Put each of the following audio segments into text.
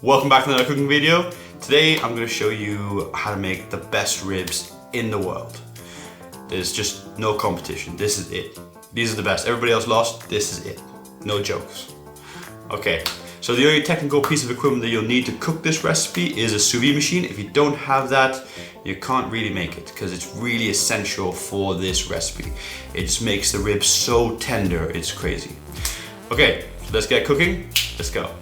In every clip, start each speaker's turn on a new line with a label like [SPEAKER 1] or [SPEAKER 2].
[SPEAKER 1] Welcome back to another cooking video. Today I'm going to show you how to make the best ribs in the world. There's just no competition. This is it. These are the best. Everybody else lost. This is it. No jokes. Okay, so the only technical piece of equipment that you'll need to cook this recipe is a sous vide machine. If you don't have that, you can't really make it because it's really essential for this recipe. It just makes the ribs so tender, it's crazy. Okay, so let's get cooking. Let's go.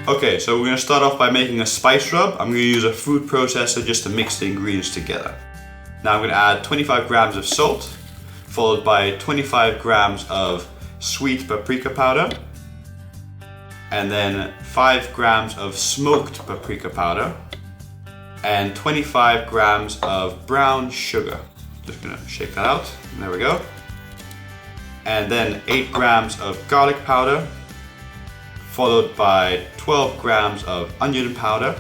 [SPEAKER 1] Okay, so we're going to start off by making a spice rub. I'm going to use a food processor just to mix the ingredients together. Now I'm going to add 25 grams of salt, followed by 25 grams of sweet paprika powder, and then 5 grams of smoked paprika powder, and 25 grams of brown sugar. Just going to shake that out. There we go. And then 8 grams of garlic powder, followed by 12 grams of onion powder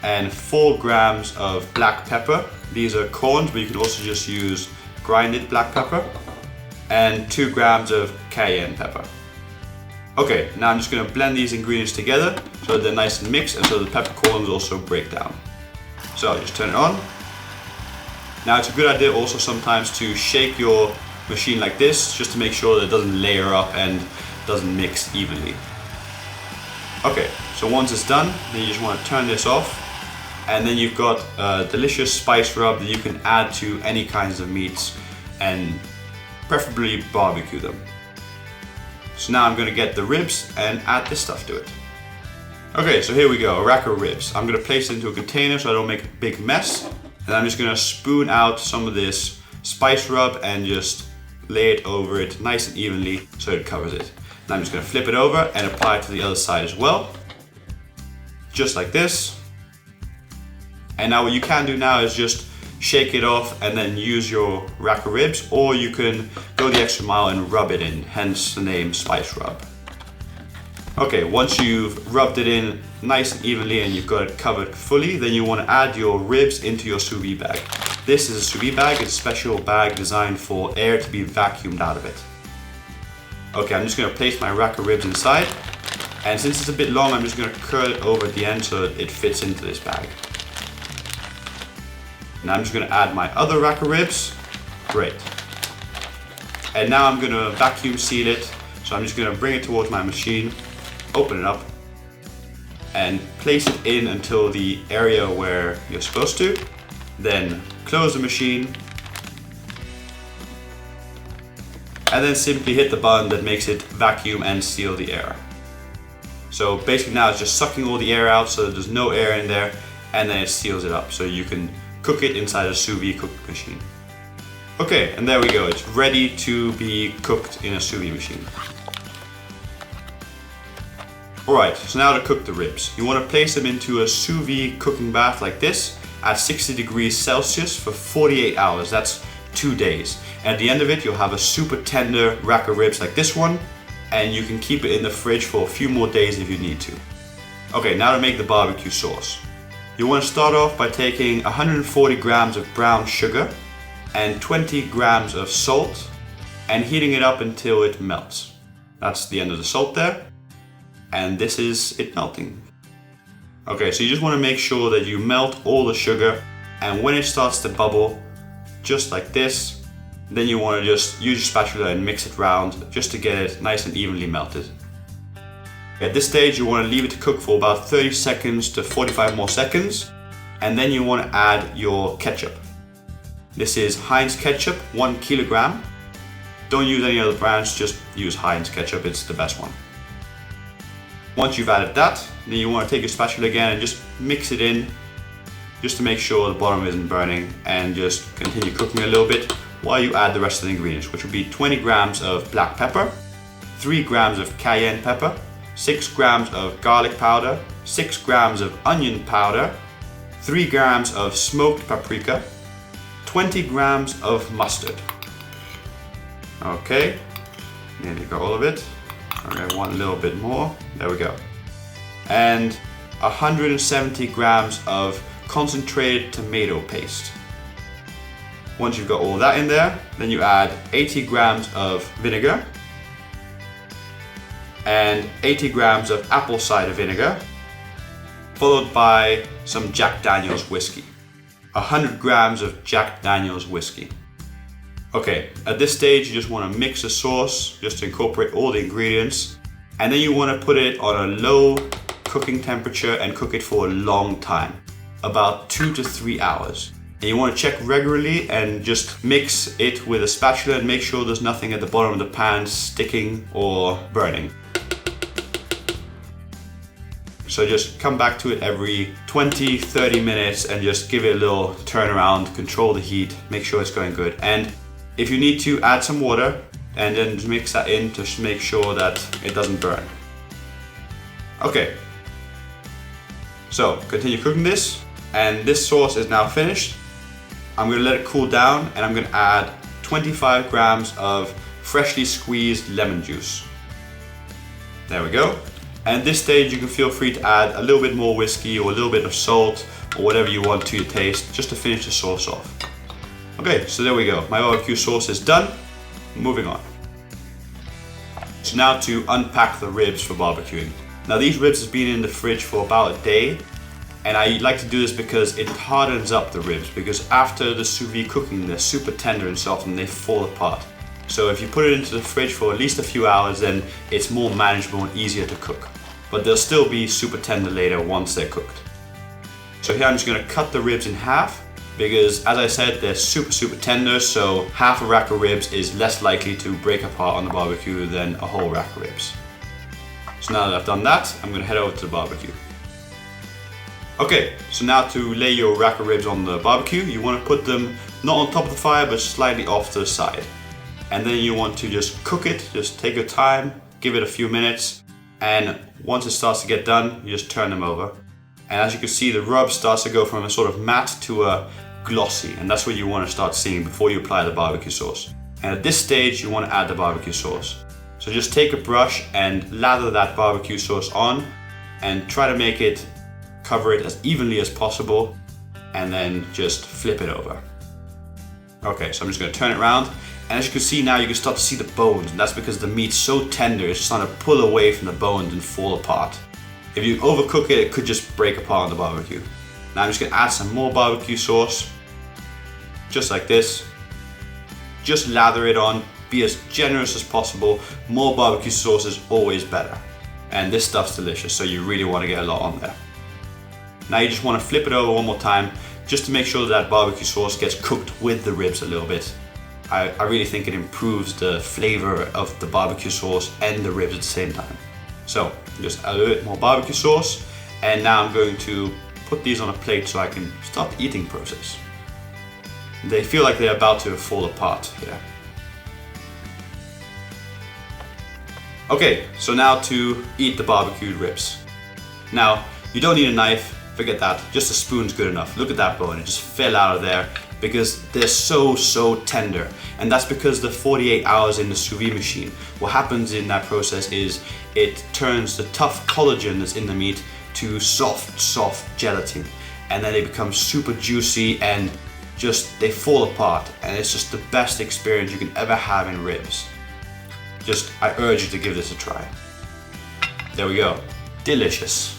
[SPEAKER 1] and 4 grams of black pepper. These are corned, but you can also just use grinded black pepper, and 2 grams of cayenne pepper. Okay, now I'm just going to blend these ingredients together so that they're nice and mixed and so the peppercorns also break down. So I'll just turn it on. Now it's a good idea also sometimes to shake your machine like this just to make sure that it doesn't layer up and doesn't mix evenly. Okay, so once it's done, then you just want to turn this off, and then you've got a delicious spice rub that you can add to any kinds of meats and preferably barbecue them. So now I'm going to get the ribs and add this stuff to it. Okay, so here we go, a rack of ribs. I'm going to place it into a container so I don't make a big mess, and I'm just going to spoon out some of this spice rub and just lay it over it nice and evenly so it covers it. Now I'm just going to flip it over and apply it to the other side as well. Just like this. And now what you can do now is just shake it off and then use your rack of ribs, or you can go the extra mile and rub it in, hence the name spice rub. Okay, once you've rubbed it in nice and evenly and you've got it covered fully, then you want to add your ribs into your sous vide bag. This is a sous vide bag. It's a special bag designed for air to be vacuumed out of it. Okay, I'm just going to place my rack of ribs inside, and since it's a bit long, I'm just going to curl it over at the end so that it fits into this bag. Now I'm just going to add my other rack of ribs. Great. And now I'm going to vacuum seal it, so I'm just going to bring it towards my machine, open it up, and place it in until the area where you're supposed to. Then close the machine, and then simply hit the button that makes it vacuum and seal the air. So basically now it's just sucking all the air out so that there's no air in there, and then it seals it up so you can cook it inside a sous vide cooking machine. Okay, and there we go, it's ready to be cooked in a sous vide machine. Alright, so now to cook the ribs. You want to place them into a sous vide cooking bath like this at 60 degrees Celsius for 48 hours. That's 2 days. And at the end of it, you'll have a super tender rack of ribs like this one, and you can keep it in the fridge for a few more days if you need to. Okay, now to make the barbecue sauce. You want to start off by taking 140 grams of brown sugar and 20 grams of salt and heating it up until it melts. That's the end of the salt there, and this is it melting. Okay, so you just want to make sure that you melt all the sugar, and when it starts to bubble, just like this, then you want to just use your spatula and mix it around just to get it nice and evenly melted. At this stage, you want to leave it to cook for about 30 seconds to 45 more seconds, and then you want to add your ketchup. This is Heinz ketchup, 1 kilogram. Don't use any other brands, just use Heinz ketchup, it's the best one. Once you've added that, then you want to take your spatula again and just mix it in just to make sure the bottom isn't burning, and just continue cooking a little bit while you add the rest of the ingredients, which will be 20 grams of black pepper, 3 grams of cayenne pepper, 6 grams of garlic powder, 6 grams of onion powder, 3 grams of smoked paprika, 20 grams of mustard. Okay, nearly got all of it. Okay, one little bit more, there we go. And 170 grams of concentrated tomato paste. Once you've got all that in there, then you add 80 grams of vinegar and 80 grams of apple cider vinegar, followed by some Jack Daniel's whiskey. 100 grams of Jack Daniel's whiskey. Okay, at this stage you just want to mix the sauce just to incorporate all the ingredients, and then you want to put it on a low cooking temperature and cook it for a long time, about 2 to 3 hours. And you want to check regularly and just mix it with a spatula and make sure there's nothing at the bottom of the pan sticking or burning. So just come back to it every 20-30 minutes and just give it a little turn around, control the heat, make sure it's going good. And if you need to, add some water and then mix that in to make sure that it doesn't burn. Okay, so continue cooking this, and this sauce is now finished. I'm going to let it cool down, and I'm going to add 25 grams of freshly squeezed lemon juice. There we go. And at this stage you can feel free to add a little bit more whiskey or a little bit of salt or whatever you want to your taste, just to finish the sauce off. Okay, so there we go. My barbecue sauce is done. Moving on. So now to unpack the ribs for barbecuing. Now these ribs have been in the fridge for about a day, and I like to do this because it hardens up the ribs, because after the sous vide cooking they're super tender and soft and they fall apart. So if you put it into the fridge for at least a few hours, then it's more manageable and easier to cook. But they'll still be super tender later once they're cooked. So here I'm just going to cut the ribs in half, because as I said, they're super tender, so half a rack of ribs is less likely to break apart on the barbecue than a whole rack of ribs. So now that I've done that, I'm going to head over to the barbecue. Okay, so now to lay your rack of ribs on the barbecue, you want to put them not on top of the fire but slightly off to the side. And then you want to just cook it, just take your time, give it a few minutes, and once it starts to get done, you just turn them over. And as you can see, the rub starts to go from a sort of matte to a glossy, and that's what you want to start seeing before you apply the barbecue sauce. And at this stage, you want to add the barbecue sauce. So just take a brush and lather that barbecue sauce on and try to make it cover it as evenly as possible, and then just flip it over. Okay, so I'm just going to turn it around. And as you can see now, you can start to see the bones, and that's because the meat's so tender, it's starting to pull away from the bones and fall apart. If you overcook it, it could just break apart on the barbecue. Now I'm just going to add some more barbecue sauce, just like this. Just lather it on, be as generous as possible. More barbecue sauce is always better. And this stuff's delicious, so you really want to get a lot on there. Now you just want to flip it over one more time, just to make sure that barbecue sauce gets cooked with the ribs a little bit. I really think it improves the flavor of the barbecue sauce and the ribs at the same time. So just add a little bit more barbecue sauce, and now I'm going to put these on a plate so I can start the eating process. They feel like they're about to fall apart here. Okay, so now to eat the barbecued ribs. Now, you don't need a knife, forget that, just a spoon's good enough. Look at that bone, it just fell out of there because they're so tender. And that's because the 48 hours in the sous vide machine, what happens in that process is it turns the tough collagen that's in the meat to soft gelatin. And then they become super juicy and just, they fall apart. And it's just the best experience you can ever have in ribs. Just, I urge you to give this a try. There we go, delicious.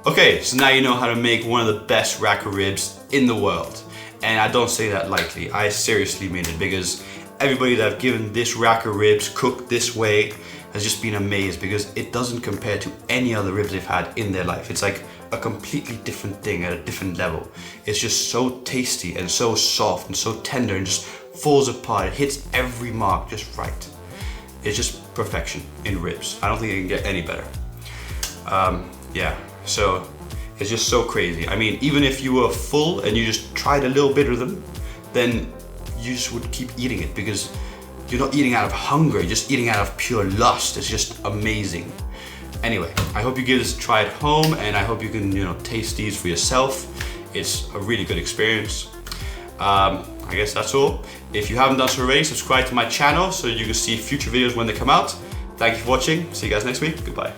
[SPEAKER 1] Okay, so now you know how to make one of the best rack of ribs in the world. And I don't say that lightly, I seriously mean it, because everybody that I've given this rack of ribs cooked this way has just been amazed, because it doesn't compare to any other ribs they've had in their life. It's like a completely different thing at a different level. It's just so tasty and so soft and so tender and just falls apart. It hits every mark just right. It's just perfection in ribs. I don't think it can get any better. Yeah, so it's just so crazy. I mean, even if you were full and you just tried a little bit of them, then you just would keep eating it, because you're not eating out of hunger, you're just eating out of pure lust. It's just amazing. Anyway, I hope you give this a try at home, and I hope you can, taste these for yourself. It's a really good experience. I guess that's all. If you haven't done so already, subscribe to my channel so you can see future videos when they come out. Thank you for watching. See you guys next week. Goodbye.